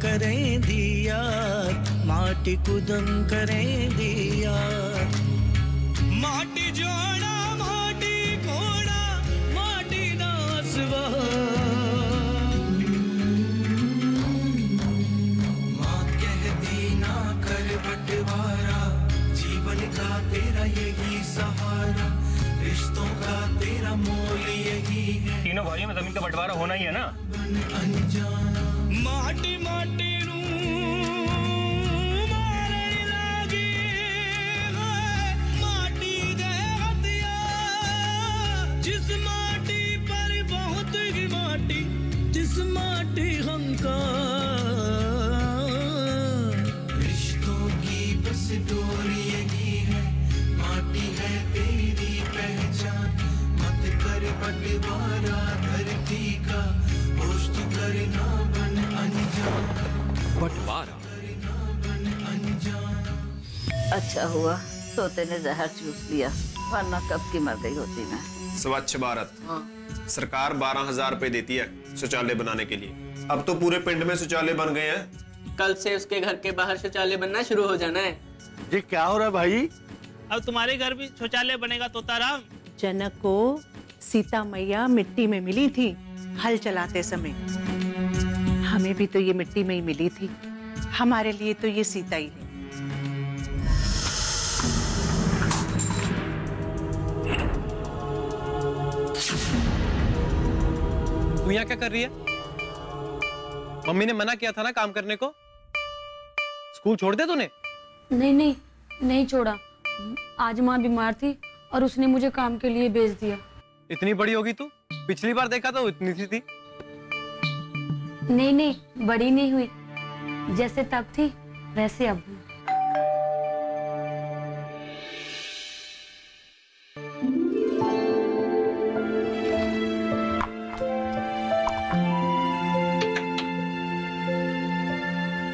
करें दिया, माटी कुदम करें दिया। माटी जोड़ा माटी कोड़ा माटी दासवा, माँ कहती ना कर बंटवारा, जीवन का तेरा यही सहारा, रिश्तों का तेरा मोल यही है। तीनों भाइयों में जमीन का बंटवारा होना ही है ना। माटी माटी जिस माटी पर बहुत ही माटी, जिस माटी हमका रिश्तों की बस डोरी यही है, माटी है तेरी पहचान, मत कर बंटवारा धरती का, होश तू करना बन अनजान, बंटवारा। अच्छा हुआ तोते ने जहर चूस लिया, वरना कब की मर गई होती ना। स्वच्छ भारत सरकार 12,000 रुपए देती है शौचालय बनाने के लिए। अब तो पूरे पिंड में शौचालय बन गए हैं। कल से उसके घर के बाहर शौचालय बनना शुरू हो जाना है। ये क्या हो रहा है भाई? अब तुम्हारे घर भी शौचालय बनेगा तोताराम। जनक को सीता मैया मिट्टी में मिली थी हल चलाते समय, हमें भी तो ये मिट्टी में ही मिली थी, हमारे लिए तो ये सीता ही है। तू यहाँ क्या कर रही है? मम्मी ने मना किया था ना काम करने को। स्कूल छोड़ दे तूने? नहीं नहीं नहीं छोड़ा, आज माँ बीमार थी और उसने मुझे काम के लिए भेज दिया। इतनी बड़ी होगी तू? पिछली बार देखा तो इतनी सी थी। नहीं नहीं बड़ी नहीं हुई, जैसे तब थी वैसे अब हूँ।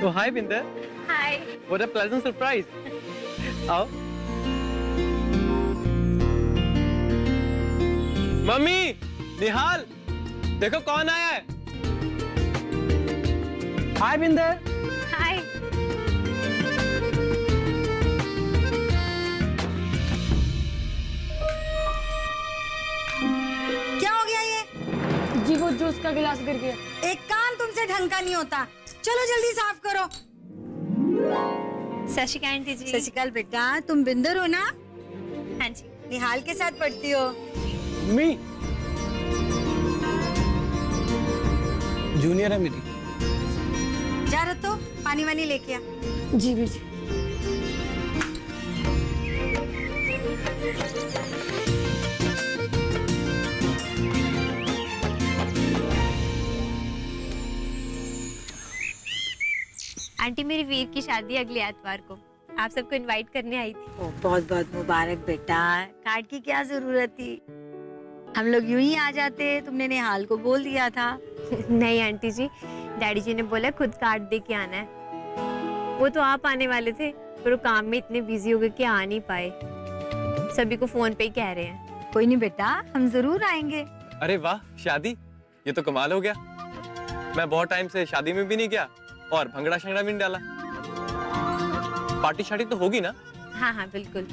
तो हाय बिंदर। हाय। What a pleasant surprise. आओ। मम्मी, निहाल, देखो कौन आया है। हाय बिंदर। हाय। क्या हो गया ये? जी वो जूस का गिलास गिर गया। एक काम तुमसे ढंग का नहीं होता, चलो जल्दी साफ करो। सत श्री अकाल आंटी जी। सत श्री अकाल बेटा, तुम बिंदर हो ना? हाँ जी। निहाल के साथ पढ़ती हो? मम्मी जूनियर है मेरी। जा रहा तो पानी वानी लेके आ। जी भी जी। आंटी मेरी वीर की शादी अगले एतवार को, आप सबको इनवाइट करने आई थी। ओ, बहुत बहुत मुबारक बेटा। कार्ड की क्या जरूरत थी, हम लोग यूं ही आ जाते, तुमने निहाल को बोल दिया था। नहीं आंटी जी, डैडी जी ने बोला खुद कार्ड दे के आना है। वो तो आप आने वाले थे पर वो काम में इतने बिजी हो गए कि आ नहीं पाए, सभी को फोन पे ही कह रहे हैं। कोई नहीं बेटा, हम जरूर आएंगे। अरे वाह, शादी, ये तो कमाल हो गया। मैं बहुत टाइम से शादी में भी नहीं गया और भंगड़ा शंगड़ा भी नहीं डाला। पार्टी शादी तो होगी ना? हाँ हाँ बिल्कुल।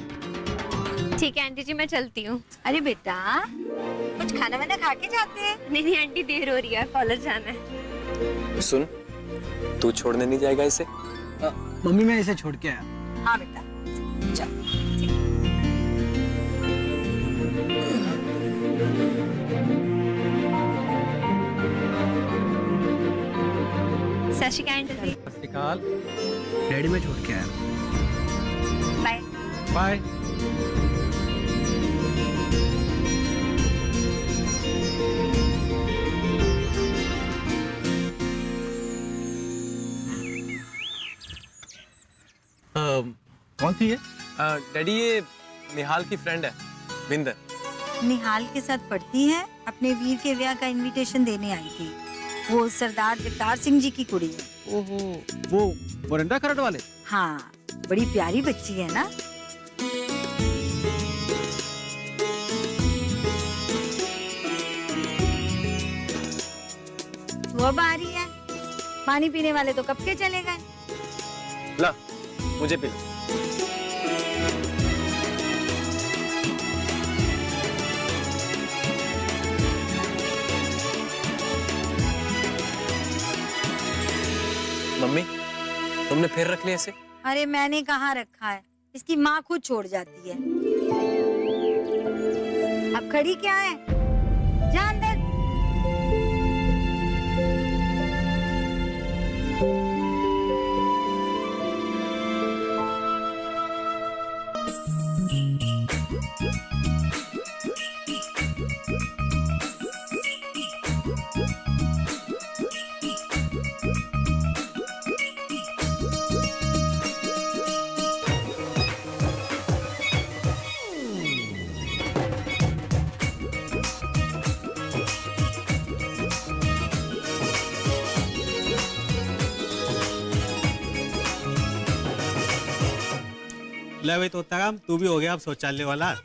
ठीक है आंटी जी, मैं चलती हूँ। अरे बेटा, कुछ खाना वाना खा के जाते हैं। नहीं नहीं आंटी, देर हो रही है, कॉलेज जाना है। सुन, तू छोड़ने नहीं जाएगा इसे? मम्मी मैं इसे छोड़ के आया। हाँ बेटा, चल। सत श्री अकाल आंटी जी। सत श्री अकाल। डैडी में छोड़ के आया। Bye bye. कौन थी ये? डैडी ये निहाल की फ्रेंड है, बिंदर। निहाल के साथ पढ़ती है, अपने वीर के ब्याह का इनविटेशन देने आई थी। वो सरदार जगतार सिंह जी की कुड़ी है। ओहो, वो मोरंडा खरड़ वाले? हाँ, बड़ी प्यारी बच्ची है ना। वो अब आ रही है, पानी पीने वाले तो कब के चले गए। ला मुझे पिला। मम्मी तुमने फिर रख लिया इसे? अरे मैंने कहाँ रखा है, इसकी माँ खुद छोड़ जाती है। अब खड़ी क्या है, जा अंदर। ले भाई तोताराम, तू भी हो गया अब शौचालय वाला।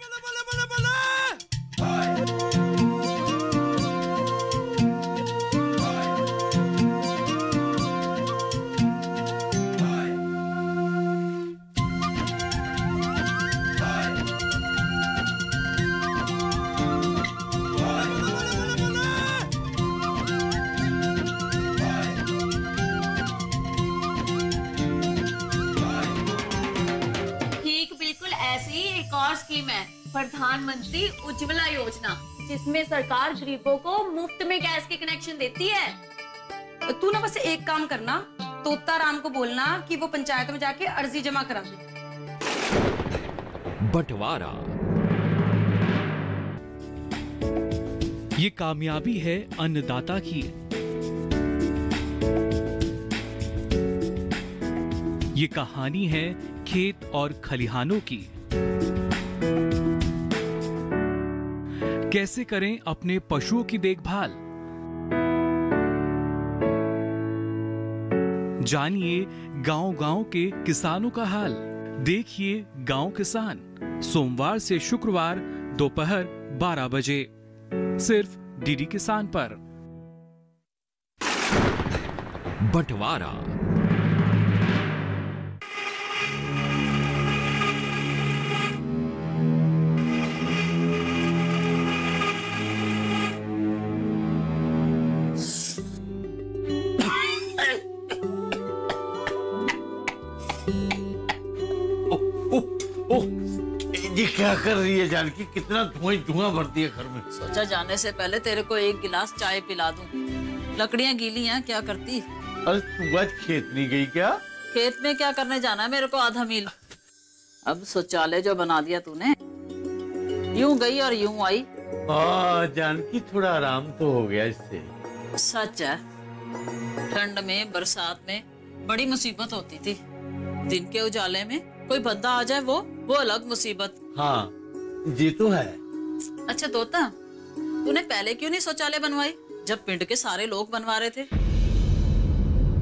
स्कीम है प्रधानमंत्री उज्ज्वला योजना, जिसमें सरकार गरीबों को मुफ्त में गैस के कनेक्शन देती है। तू ना बस एक काम करना, तोताराम को बोलना कि वो पंचायत में जाके अर्जी जमा करा दे। बंटवारा। ये कामयाबी है अन्नदाता की। ये कहानी है खेत और खलिहानों की। कैसे करें अपने पशुओं की देखभाल, जानिए गांव-गांव के किसानों का हाल। देखिए गांव किसान, सोमवार से शुक्रवार दोपहर 12 बजे सिर्फ डीडी किसान पर। बंटवारा। ये क्या कर रही है जानकी, कितना धुआं भर दिया घर में। सोचा जाने से पहले तेरे को एक गिलास चाय पिला दूं। लकड़ियां गीली हैं, क्या करती। अरे तू आज खेत नहीं गई क्या? खेत में क्या करने जाना है मेरे को, आधा मील। अब शौचालय जो बना दिया तूने, यूं गई और यूं आई। जानकी थोड़ा आराम तो हो गया इससे। सच है, ठंड में बरसात में बड़ी मुसीबत होती थी। दिन के उजाले में कोई बंदा आ जाए वो अलग मुसीबत। हाँ ये तो है। अच्छा तोता, तूने पहले क्यों नहीं शौचालय बनवाई जब पिंड के सारे लोग बनवा रहे थे?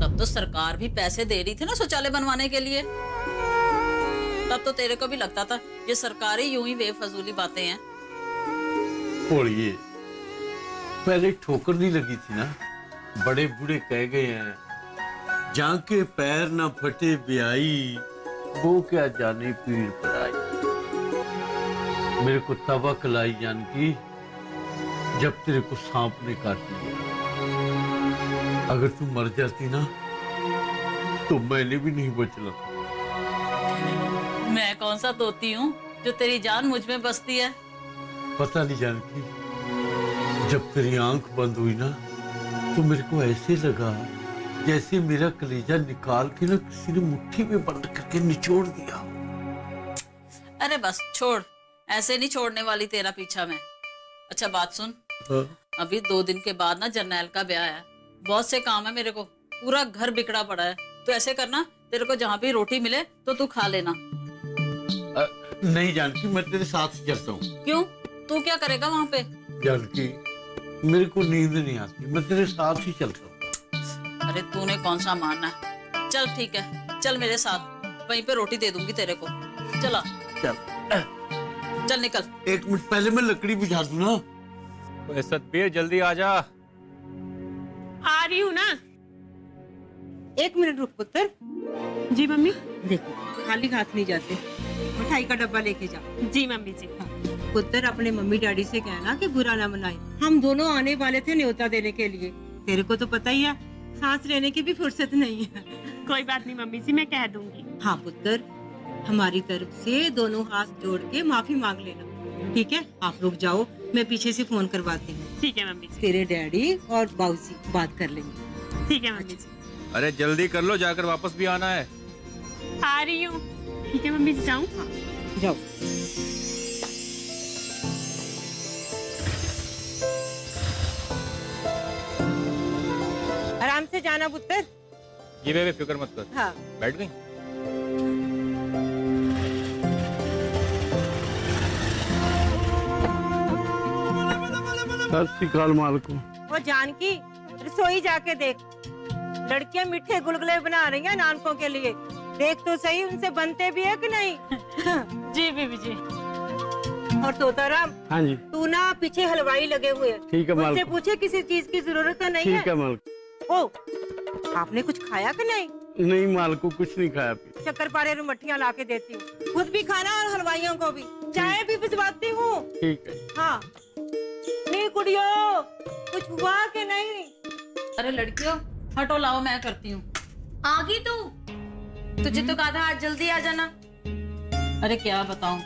तब तो सरकार भी पैसे दे रही थी ना शौचालय बनवाने के लिए। तब तो तेरे को भी लगता था ये सरकारी यूं ही बेफजूली बातें हैं। बोलिए, पहले ठोकर नहीं लगी थी ना, बड़े बूढ़े कह गए हैं, जहाँ के पैर न फटे ब्याई, वो क्या जाने पीड़ पर आई। मेरे को तब अकल आई जानकी, जब तेरे को सांप ने काट लिया। अगर तू मर जाती ना तो मैंने भी नहीं बचना। मैं कौन सा तोती हूँ जो तेरी जान मुझ में बसती है। पता नहीं जानकी, जब तेरी आंख बंद हुई ना तो मेरे को ऐसे लगा जैसे मेरा कलेजा निकाल के ना किसी ने मुट्ठी में बंद करके निचोड़ दिया। अरे बस छोड़, ऐसे नहीं छोड़ने वाली तेरा पीछा मैं। अच्छा बात सुन, अभी 2 दिन के बाद ना जर्नैल का ब्याह है, बहुत से काम है मेरे को, पूरा घर बिगड़ा पड़ा है। तो ऐसे करना, तेरे को जहाँ भी रोटी मिले तो तू खा लेना। नहीं जानकी, मैं तेरे साथ ही चलता हूँ। क्यों, तू क्या करेगा वहाँ पे? जानकी मेरे को नींद नहीं आती, मैं तेरे साथ ही चलता हूँ। अरे तूने कौन सा मानना है, चल ठीक है, चल मेरे साथ, वहीं पे रोटी दे दूंगी तेरे को। चला चल चल निकल। 1 मिनट पहले मैं लकड़ी बुझा दूं ना। तो सतबीर जल्दी आ जा। आ रही हूँ ना। एक मिनट रुक पुत्र। जी मम्मी। देखो खाली हाथ नहीं जाते, मिठाई का डब्बा लेके जाओ। जी मम्मी जी। पुत्र अपने मम्मी डैडी से कहना कि बुरा ना मनाए, हम दोनों आने वाले थे न्योता देने के लिए। तेरे को तो पता ही है सांस लेने की भी फुर्सत नहीं है। कोई बात नहीं मम्मी जी, मैं कह दूंगी। हाँ पुत्र, हमारी तरफ से दोनों हाथ जोड़ के माफी मांग लेना, ठीक है? आप रुक जाओ, मैं पीछे से फोन करवाती हूँ। ठीक है मम्मी जी। तेरे डैडी और बाबूजी बात कर लेंगे। ठीक है मम्मी जी। अरे जल्दी कर लो, जाकर वापस भी आना है। आ रही हूँ। ठीक है मम्मी जी, जाऊँ? हाँ, जाओ। आराम से जाना पुत्र। ये बेबे फिक्र मत कर। हाँ। बैठ गई? सत श्री अकाल मालको। वो जानकी, रसोई जाके देख, लड़कियां मीठे गुलगुले बना रही हैं नानकों के लिए। देख तो सही उनसे बनते भी है कि नहीं। जी बीबी जी। और तोताराम, हाँ जी। तू ना पीछे हलवाई लगे हुए हैं, ठीक है उनसे मालको। पूछे किसी चीज की जरूरत तो नहीं है। ठीक है मालको। ओ, आपने कुछ खाया कि नहीं? नहीं मालको, कुछ नहीं खाया पी। शक्करपारे और मट्ठियाँ ला के देती हूँ, खुद भी खाना और हलवाइयों को भी। चाय भी भिजवाती हूँ। ठीक है। हाँ। नहीं कुड़ियो, कुछ हुआ कि नहीं? अरे लड़कियों हटो, लाओ मैं करती हूँ। आ गई तू? तुझे तो कहा था आज जल्दी आ जाना। अरे क्या बताऊं,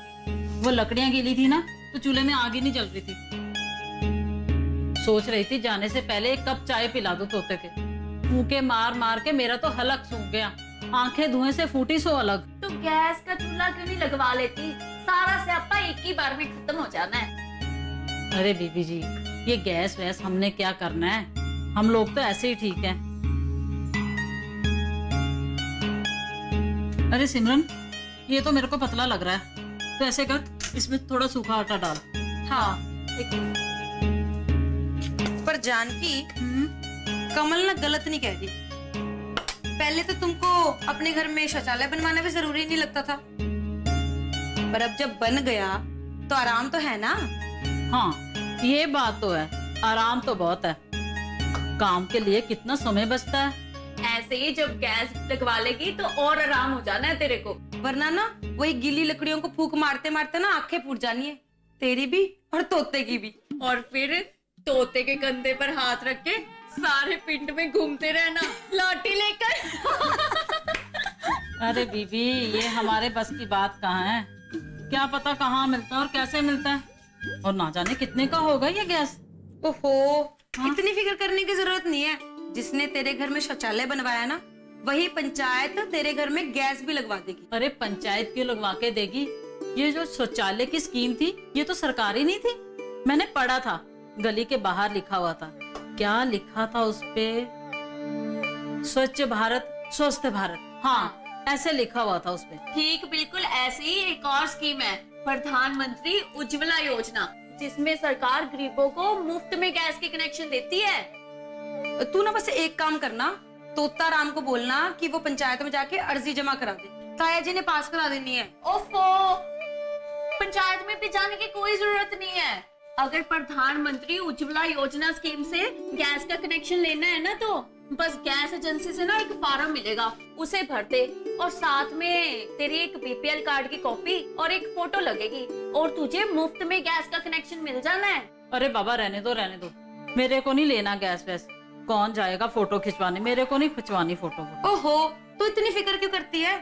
वो लकड़ियां गीली थी ना, तो चूल्हे में आग ही नहीं जल रही थी। सोच रही थी जाने से पहले एक कप चाय पिला दो तोते के। फूके मार मार के मेरा तो हलक सूख गया, आंखें धुएं से फूटी सो अलग। तो गैस का चूल्हा क्यों नहीं लगवा लेती? सारा स्यापा एक ही बार में खत्म हो जाना है। अरे बीबी जी, ये गैस वैस हमने क्या करना है, हम लोग तो ऐसे ही ठीक हैं। अरे सिमरन, ये तो मेरे को पतला लग रहा है, तो ऐसे कर, इसमें थोड़ा सूखा आटा डाल। हाँ। पर जानकी, कमल ना गलत नहीं कह रही। पहले तो तुमको अपने घर में शौचालय बनवाना भी जरूरी नहीं लगता था, पर अब जब बन गया तो आराम तो है ना। हाँ ये बात तो है, आराम तो बहुत है। काम के लिए कितना समय बचता है। ऐसे ही जब गैस लगवा लेगी तो और आराम हो जाना है तेरे को, वरना ना वही गीली लकड़ियों को फूंक मारते मारते ना आंखें फूट जानी है, तेरी भी और तोते की भी। और फिर तोते के कंधे पर हाथ रख के सारे पिंड में घूमते रहना लाठी लेकर। अरे बीबी, ये हमारे बस की बात कहाँ है, क्या पता कहाँ मिलता है और कैसे मिलता है, और ना जाने कितने का होगा ये गैस। ओहो, इतनी फिक्र करने की जरूरत नहीं है। जिसने तेरे घर में शौचालय बनवाया ना, वही पंचायत तेरे घर में गैस भी लगवा देगी। अरे पंचायत क्यों लगवा के देगी, ये जो शौचालय की स्कीम थी ये तो सरकारी नहीं थी, मैंने पढ़ा था, गली के बाहर लिखा हुआ था। क्या लिखा था उस पे, स्वच्छ भारत स्वस्थ भारत, हाँ ऐसे लिखा हुआ था उस पे। ठीक बिल्कुल ऐसे ही एक और स्कीम है, प्रधानमंत्री उज्ज्वला योजना, जिसमें सरकार गरीबों को मुफ्त में गैस के कनेक्शन देती है। तू ना बस एक काम करना, तोता राम को बोलना कि वो पंचायत में जाके अर्जी जमा करा दे, ताया जी ने पास करा देनी है। ओफो, पंचायत में भी जाने की कोई जरूरत नहीं है। अगर प्रधानमंत्री उज्ज्वला योजना स्कीम से गैस का कनेक्शन लेना है ना, तो बस गैस एजेंसी से ना एक फॉर्म मिलेगा, उसे भर दे और साथ में तेरी एक बीपीएल कार्ड की कॉपी और एक फोटो लगेगी और तुझे मुफ्त में गैस का कनेक्शन मिल जाना है। अरे बाबा रहने दो, मेरे को नहीं लेना गैस वैस, कौन जाएगा फोटो खिंचवाने, मेरे को नहीं खिंचवानी फोटो। ओहो, तू इतनी फिक्र क्यों करती है?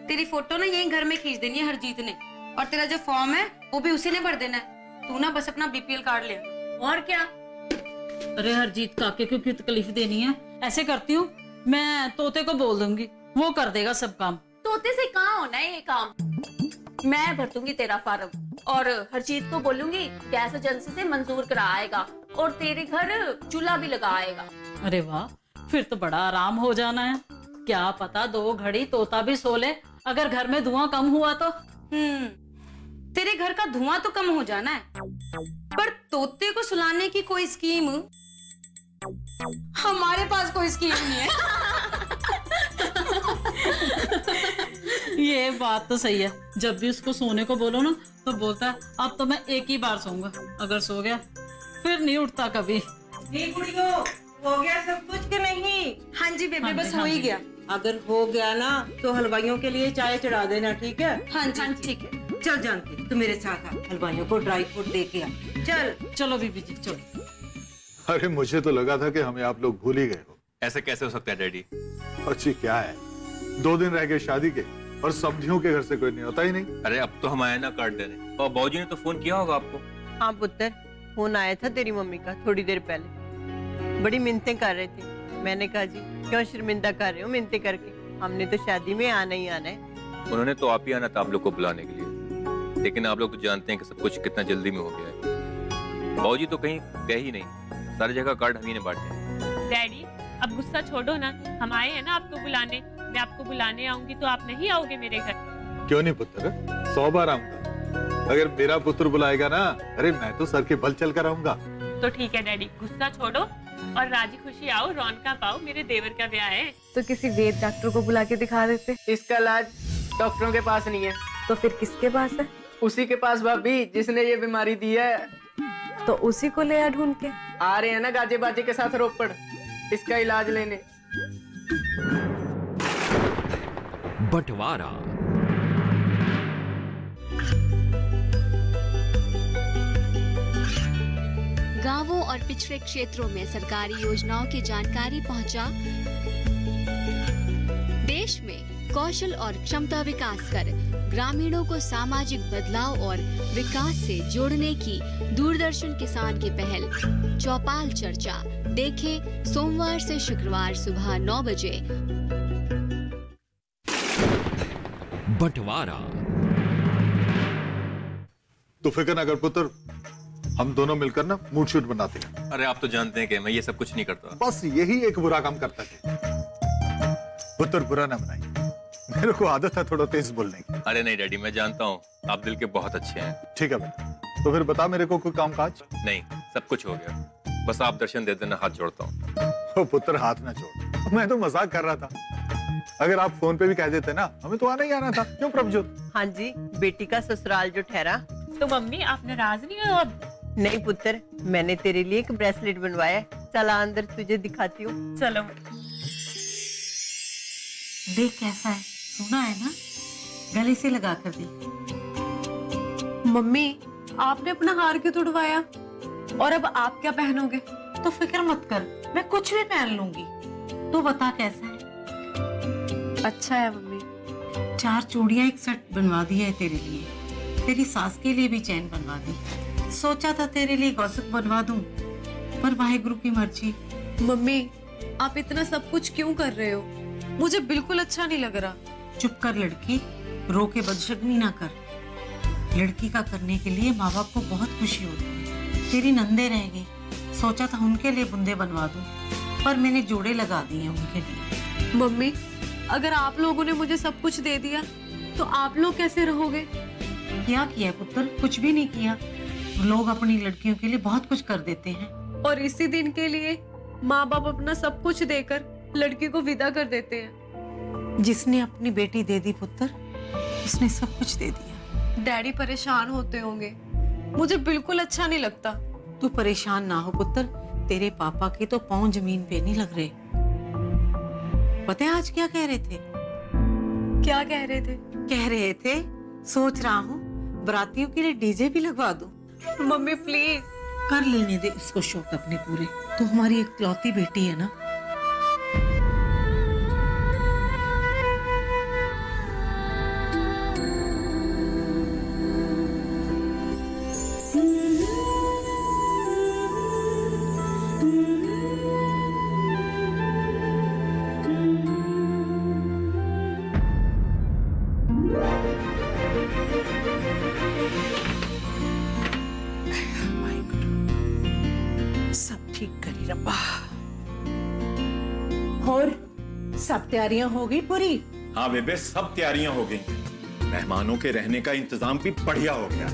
तेरी फोटो ना यहीं घर में खींच देनी है हरजीत ने, और तेरा जो फॉर्म है वो भी उसी ने भर देना है। तू ना बस अपना बीपीएल कार्ड ले। और क्या? अरे हरजीत काके को क्यों तकलीफ देनी है, ऐसे करती हूँ मैं तोते को बोल दूंगी, वो कर देगा सब काम। तोते से कहाँ होना है ये काम, मैं भर दूंगी तेरा फॉर्म और हरजीत को बोलूंगी गैस एजेंसी से मंजूर करा आएगा और तेरे घर चूल्हा भी लगा आएगा। अरे वाह, फिर तो बड़ा आराम हो जाना है। क्या पता 2 घड़ी तोता भी सो ले, अगर घर में धुआं कम हुआ तो। तेरे घर का धुआं तो कम हो जाना है, पर तोते को सुलाने की कोई स्कीम हमारे पास कोई स्कीम नहीं है। ये बात तो सही है, जब भी उसको सोने को बोलो ना तो बोलता है अब तो मैं एक ही बार सोऊंगा, अगर सो गया फिर नहीं उठता कभी। गुड़ियो, हो गया सब कुछ कि नहीं? हाँ जी बेबी, बस हो ही गया। अगर हो गया ना तो हलवाइयों के लिए चाय चढ़ा देना, ठीक है? हाँ जी ठीक है। चल जानकी, तू मेरे साथ आ, हलवाइयों को ड्राई फ्रूट दे के आ। चल चलो बीबी जी चलो। अरे मुझे तो लगा था कि हमें आप लोग भूल ही गए हो। ऐसे कैसे हो सकता है डैडी? अच्छी क्या है, 2 दिन रह गए शादी के और समझियों के घर से कोई नहीं होता ही नहीं। अरे अब तो हम आए ना कार्ड देने, और बाबूजी ने तो फोन किया होगा आपको। हाँ पुत्र, फोन आया था तेरी मम्मी का थोड़ी देर पहले, बड़ी मिन्नतें कर रहे थे। मैंने कहा जी क्यों शर्मिंदा कर रहे हो मिन्नतें करके, हमने तो शादी में आना ही आना है। उन्होंने तो आप ही आना था आप लोग को बुलाने के लिए, लेकिन आप लोग तो जानते हैं कि सब कुछ कितना जल्दी में हो गया है। बाबूजी तो कहीं गए ही नहीं, सारी जगह कार्ड हम ही ने बांटे। डैडी अब गुस्सा छोड़ो ना, हम आए हैं ना आपको बुलाने। मैं आपको बुलाने आऊंगी तो आप नहीं आओगे मेरे घर? क्यों नहीं पुत्र, 100 बार आऊंगा। अगर मेरा पुत्र बुलाएगा ना, अरे मैं तो सर के बल चल कर आऊंगा। तो ठीक है डैडी, गुस्सा छोड़ो और राजी खुशी आओ, रौनका पाओ, मेरे देवर का ब्याह है। तो किसी वेद डॉक्टर को बुला के दिखा देते। इसका इलाज डॉक्टरों के पास नहीं है। तो फिर किसके पास है? उसी के पास भाभी जिसने ये बीमारी दी है। तो उसी को ले आ ढूंढ के। आ रहे हैं ना गाजे बाजे के साथ रोपड़ इसका इलाज लेने। बंटवारा। गांवों और पिछड़े क्षेत्रों में सरकारी योजनाओं की जानकारी पहुंचा। देश में कौशल और क्षमता विकास कर ग्रामीणों को सामाजिक बदलाव और विकास से जोड़ने की दूरदर्शन किसान की पहल चौपाल चर्चा देखें सोमवार से शुक्रवार सुबह 9 बजे। बंटवारा। तो फिक्र ना कर पुत्र, हम दोनों मिलकर ना मूड शूट बनाते हैं। अरे आप तो जानते हैं कि मैं ये सब कुछ नहीं करता। बस यही एक बुरा काम करता है। पुत्र बुरा ना बनाइए, मेरे को आदत है थोड़ा तेज बोलने की। अरे नहीं डैडी, मैं जानता हूँ आप दिल के बहुत अच्छे हैं। ठीक है बेटा, तो फिर बता मेरे को कोई काम काज? नहीं, सब कुछ हो गया, बस आप दर्शन दे देना, हाथ जोड़ता हूँ। पुत्र हाथ ना जोड़, मैं तो मजाक कर रहा था। अगर आप फोन पे भी कह देते ना, हमें तो आना ही आना था। क्यों प्रभजोत? हाँ जी, बेटी का ससुराल जो ठहरा। तो मम्मी आप नाराज नहीं हो अब? नहीं पुत्र, मैंने तेरे लिए एक ब्रेसलेट बनवाया है, चला अंदर तुझे दिखाती हूँ। चलो। देख कैसा है, सोना है ना, गले से लगा कर दे। मम्मी आपने अपना हार क्यों तोड़वाया, और अब आप क्या पहनोगे? तो फिक्र मत कर, मैं कुछ भी पहन लूंगी। तू बता कैसा है? अच्छा है मम्मी। 4 चूड़ियां एक सेट बनवा दिया है तेरे लिए, तेरी सास के लिए भी चैन बनवा दी। सोचा था तेरे लिए गौसक बनवा दूं, पर वाहेगुरु की मर्जी। मम्मी आप इतना सब कुछ क्यों कर रहे हो? मुझे बिल्कुल अच्छा नहीं लग रहा। चुप कर लड़की, रो के बदशगनी ना कर। लड़की का करने के लिए माँ बाप को बहुत खुशी होती है। तेरी नंदे रह गई, सोचा था उनके लिए बुंदे बनवा दूं, पर मैंने जोड़े लगा दिए उनके लिए। मम्मी अगर आप लोगों ने मुझे सब कुछ दे दिया तो आप लोग कैसे रहोगे? क्या किया पुत्र? कुछ भी नहीं किया। लोग अपनी लड़कियों के लिए बहुत कुछ कर देते हैं, और इसी दिन के लिए माँ बाप अपना सब कुछ देकर लड़की को विदा कर देते हैं। जिसने अपनी बेटी दे दी पुत्र, उसने सब कुछ दे दिया। डैडी परेशान होते होंगे, मुझे बिल्कुल अच्छा नहीं लगता। तू परेशान ना हो पुत्र, तेरे पापा के तो पांव जमीन पे नहीं लग रहे। पता है आज क्या कह रहे थे? क्या कह रहे थे? कह रहे थे सोच रहा हूँ बरातियों के लिए डीजे भी लगवा दूं। Mummy please. कर लेने दे इसको शौक अपने पूरे, तो हमारी इकलौती बेटी है ना। और सब तैयारियां हो गई पूरी? हाँ बेबे, सब तैयारियां हो गई। मेहमानों के रहने का इंतजाम भी बढ़िया हो गया।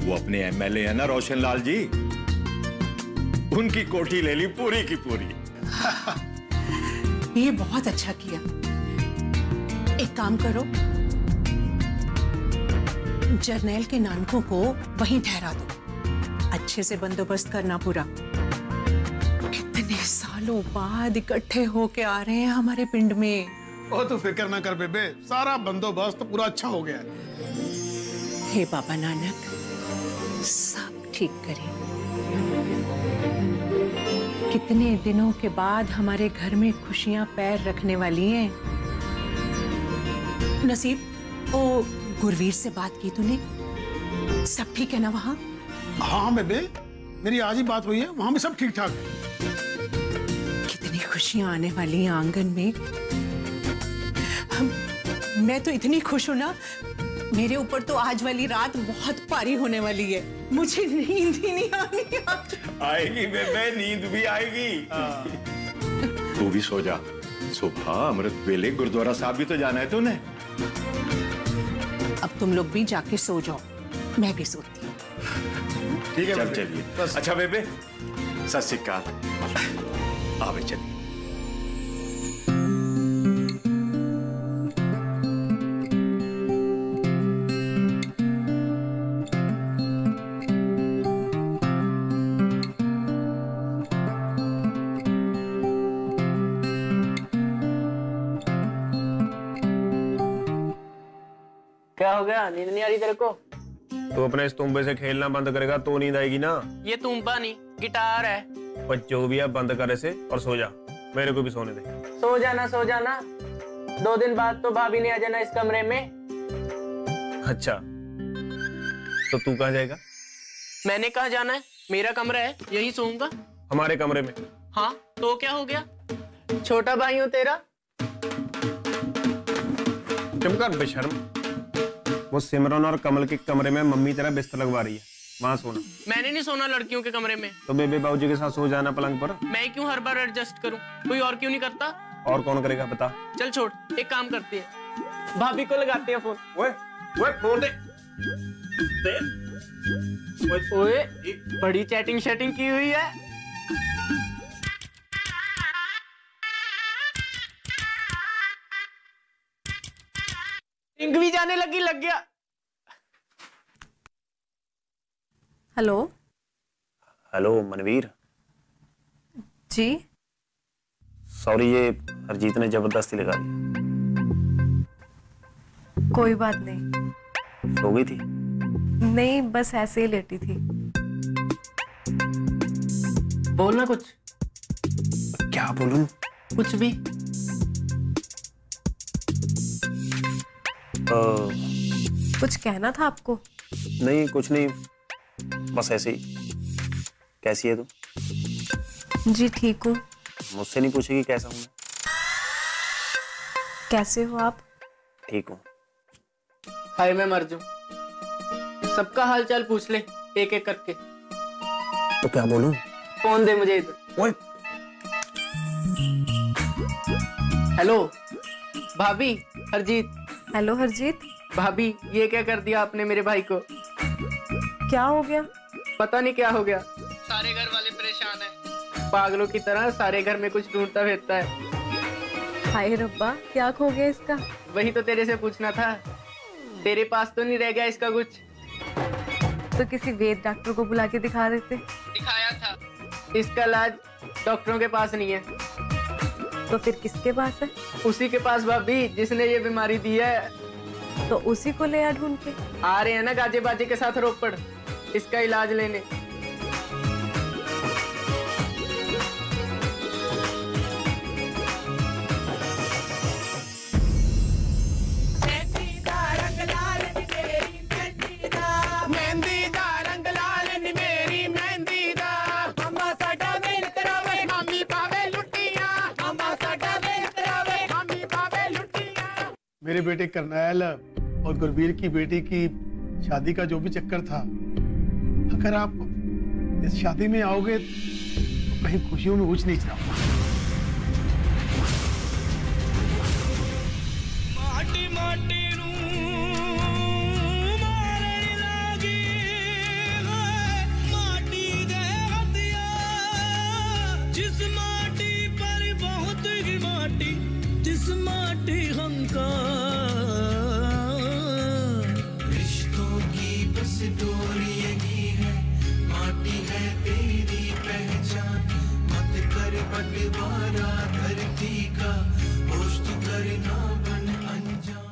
वो अपने एमएलए है ना रोशन लाल जी, उनकी कोठी ले ली पूरी की पूरी। ये बहुत अच्छा किया। एक काम करो, जर्नैल के नानकों को वहीं ठहरा दो। अच्छे से बंदोबस्त करना पूरा। कितने सालों बाद इकट्ठे होके आ रहे हैं हमारे पिंड में। ओ तू फिक्र ना कर बेबे, सारा बंदोबस्त पूरा अच्छा हो गया है। हे बाबा नानक सब ठीक करे। कितने दिनों के बाद हमारे घर में खुशियां पैर रखने वाली हैं। नसीब, ओ गुरवीर से बात की तूने? सब ठीक है ना वहाँ? हाँ बेबे, मेरी आज ही बात हुई है, वहाँ भी सब ठीक ठाक है। कितनी खुशियां आने वाली हैं आंगन में। मैं तो इतनी खुश हूं ना, मेरे ऊपर तो आज वाली रात बहुत भारी होने वाली है। मुझे नींद ही नहीं आनी आज। आएगी बेबे, नींद भी आएगी। तू भी सो जा। सुबह अमृत वेले गुरुद्वारा साहब भी तो जाना है तूने। अब तुम लोग भी जाके सो जाओ, मैं भी सोती हूँ। ठीक है, चल चलिए। अच्छा बेबे, सत श्री अकाल। आवे चलिए। क्या हो गया? नींद नहीं आ रही तेरे को? तो अपने इस तुम्बे से खेलना बंद करेगा तो नींद आएगी ना। ये तुम्बा नहीं, गिटार है। पर जो भी है बंद करे से और सो जा। मेरे को भी सोने दे। सो जाना, सो जाना। 2 दिन बाद तो भाभी ने आ जाना इस कमरे में। अच्छा, तो तू कहाँ जाएगा? मैंने कहाँ जाना है? मेरा कमरा है, यही सोऊंगा। हमारे कमरे में? हाँ, तो क्या हो गया? छोटा भाई हूँ तेरा। चुप कर बेशर्म। वो सिमरन और कमल के कमरे में मम्मी तेरा बिस्तर लगवा रही है, वहाँ सोना। मैंने नहीं सोना लड़कियों के कमरे में। तो बेबे बाबूजी के साथ सो जाना पलंग पर। मैं क्यों हर बार एडजस्ट करूं? कोई और क्यों नहीं करता? और कौन करेगा बता? चल छोड़, एक काम करते हैं, भाभी को लगाते हैं फोन। ओए फोन दे। ओए बड़ी चैटिंग शेटिंग की हुई है। रिंग भी जाने लगी, लग गया। हेलो हेलो मनवीर जी। सॉरी, ये हरजीत ने जबरदस्ती लगा दी। कोई बात नहीं। सो गई थी? नहीं, बस ऐसे ही लेटी थी। बोलना कुछ। क्या बोलूं? कुछ भी। कुछ कहना था आपको? नहीं, कुछ नहीं, बस ऐसे ही। कैसी है तू? जी ठीक हूँ। मुझसे नहीं पूछेगी कैसा हूँ? कैसे हो आप? ठीक हूँ। हाय, मैं मर जाऊं। सबका हालचाल पूछ ले एक एक करके। तो क्या बोलूं? फोन दे मुझे इधर। ओए। हेलो भाभी, हरजीत। हेलो हरजीत। भाभी, ये क्या कर दिया आपने मेरे भाई को? क्या हो गया? पता नहीं क्या हो गया। सारे घर वाले परेशान हैं। पागलों की तरह सारे घर में कुछ ढूंढता फिरता है। हाय रब्बा, क्या खो गया इसका? वही तो तेरे से पूछना था। तेरे पास तो नहीं रह गया इसका कुछ? तो किसी वेद डॉक्टर को बुला के दिखा देते। दिखाया था, इसका इलाज डॉक्टरों के पास नहीं है। तो फिर किसके पास है? उसी के पास भाभी, जिसने ये बीमारी दी है। तो उसी को ले आ ढूंढ के। आ रहे हैं ना गाजे बाजे के साथ रोपड़ इसका इलाज लेने। मेरे बेटे करनैल और गुरवीर की बेटी की शादी का जो भी चक्कर था, अगर आप इस शादी में आओगे तो कहीं खुशियों में ऊंच नीच ना हो। रिश्तों की बस डोरी यही है, माटी है तेरी पहचान, मत कर बंटवारा धरती का होश तू करना बन अनजान।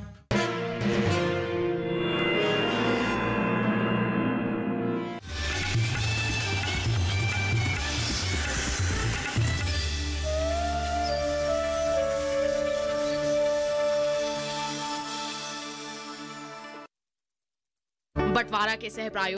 बंटवारा के सह प्रायोजक